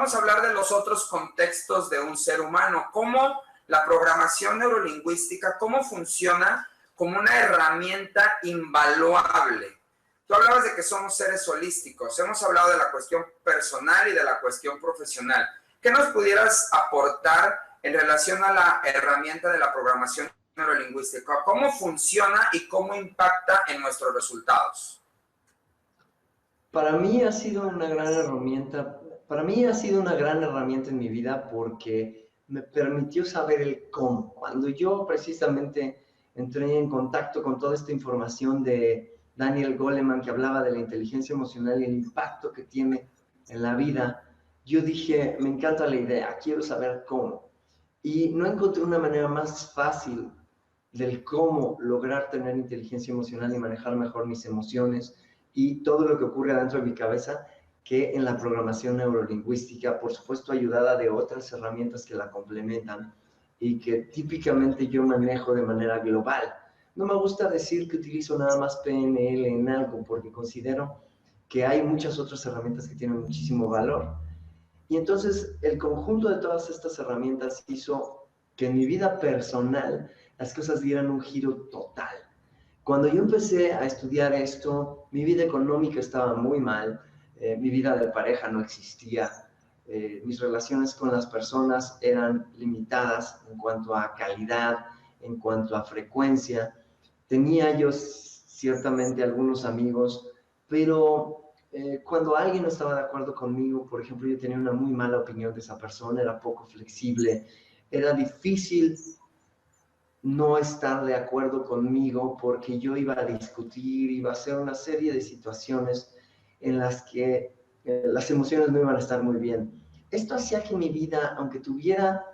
vamos a hablar de los otros contextos de un ser humano, cómo la programación neurolingüística, cómo funciona como una herramienta invaluable. Tú hablabas de que somos seres holísticos, hemos hablado de la cuestión personal y de la cuestión profesional. ¿Qué nos pudieras aportar en relación a la herramienta de la programación neurolingüística? ¿Cómo funciona y cómo impacta en nuestros resultados? Para mí ha sido una gran herramienta, en mi vida porque me permitió saber el cómo. Cuando yo precisamente entré en contacto con toda esta información de Daniel Goleman, que hablaba de la inteligencia emocional y el impacto que tiene en la vida, yo dije, me encanta la idea, quiero saber cómo. Y no encontré una manera más fácil del cómo lograr tener inteligencia emocional y manejar mejor mis emociones y todo lo que ocurre dentro de mi cabeza que en la programación neurolingüística, por supuesto ayudada de otras herramientas que la complementan y que típicamente yo manejo de manera global. No me gusta decir que utilizo nada más PNL en algo porque considero que hay muchas otras herramientas que tienen muchísimo valor. Y entonces el conjunto de todas estas herramientas hizo que en mi vida personal las cosas dieran un giro total. Cuando yo empecé a estudiar esto, mi vida económica estaba muy mal, mi vida de pareja no existía, mis relaciones con las personas eran limitadas en cuanto a calidad, en cuanto a frecuencia. Tenía yo ciertamente algunos amigos, pero cuando alguien no estaba de acuerdo conmigo, por ejemplo, yo tenía una muy mala opinión de esa persona, era poco flexible, era difícil no estar de acuerdo conmigo porque yo iba a discutir, iba a hacer una serie de situaciones en las que las emociones no iban a estar muy bien. Esto hacía que mi vida, aunque tuviera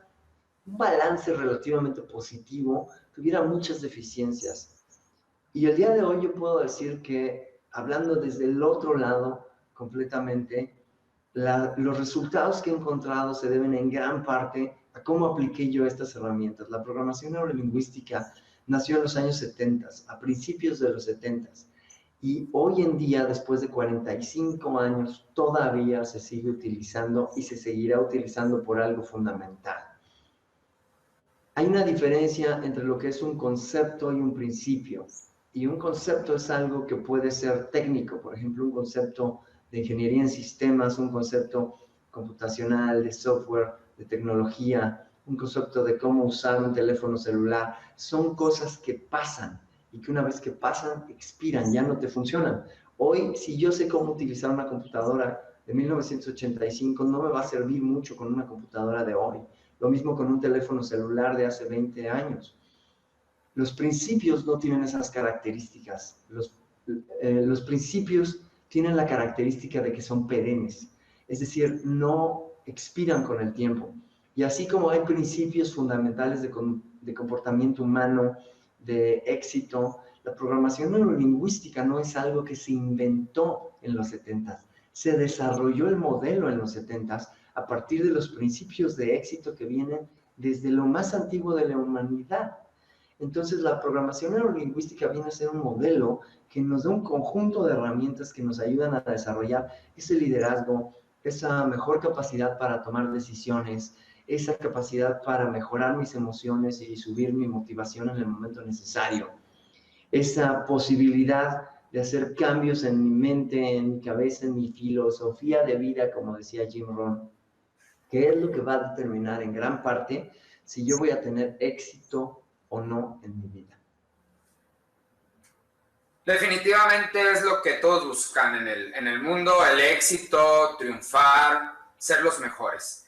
un balance relativamente positivo, tuviera muchas deficiencias. Y el día de hoy yo puedo decir que, hablando desde el otro lado completamente, los resultados que he encontrado se deben en gran parte a cómo apliqué yo estas herramientas. La programación neurolingüística nació en los años 70, a principios de los 70, y hoy en día, después de 45 años, todavía se sigue utilizando y se seguirá utilizando por algo fundamental. Hay una diferencia entre lo que es un concepto y un principio. Y un concepto es algo que puede ser técnico, por ejemplo, un concepto de ingeniería en sistemas, un concepto computacional, de software, de tecnología, un concepto de cómo usar un teléfono celular. Son cosas que pasan y que una vez que pasan, expiran, ya no te funcionan. Hoy, si yo sé cómo utilizar una computadora de 1985, no me va a servir mucho con una computadora de hoy. Lo mismo con un teléfono celular de hace 20 años. Los principios no tienen esas características. Los principios tienen la característica de que son perennes, es decir, no expiran con el tiempo. Y así como hay principios fundamentales de comportamiento humano, de éxito, la programación neurolingüística no es algo que se inventó en los 70. Se desarrolló el modelo en los 70 a partir de los principios de éxito que vienen desde lo más antiguo de la humanidad. Entonces, la programación neurolingüística viene a ser un modelo que nos da un conjunto de herramientas que nos ayudan a desarrollar ese liderazgo, esa mejor capacidad para tomar decisiones, esa capacidad para mejorar mis emociones y subir mi motivación en el momento necesario, esa posibilidad de hacer cambios en mi mente, en mi cabeza, en mi filosofía de vida, como decía Jim Rohn, que es lo que va a determinar en gran parte si yo voy a tener éxito o no en mi vida. Definitivamente es lo que todos buscan en el mundo, el éxito, triunfar, ser los mejores.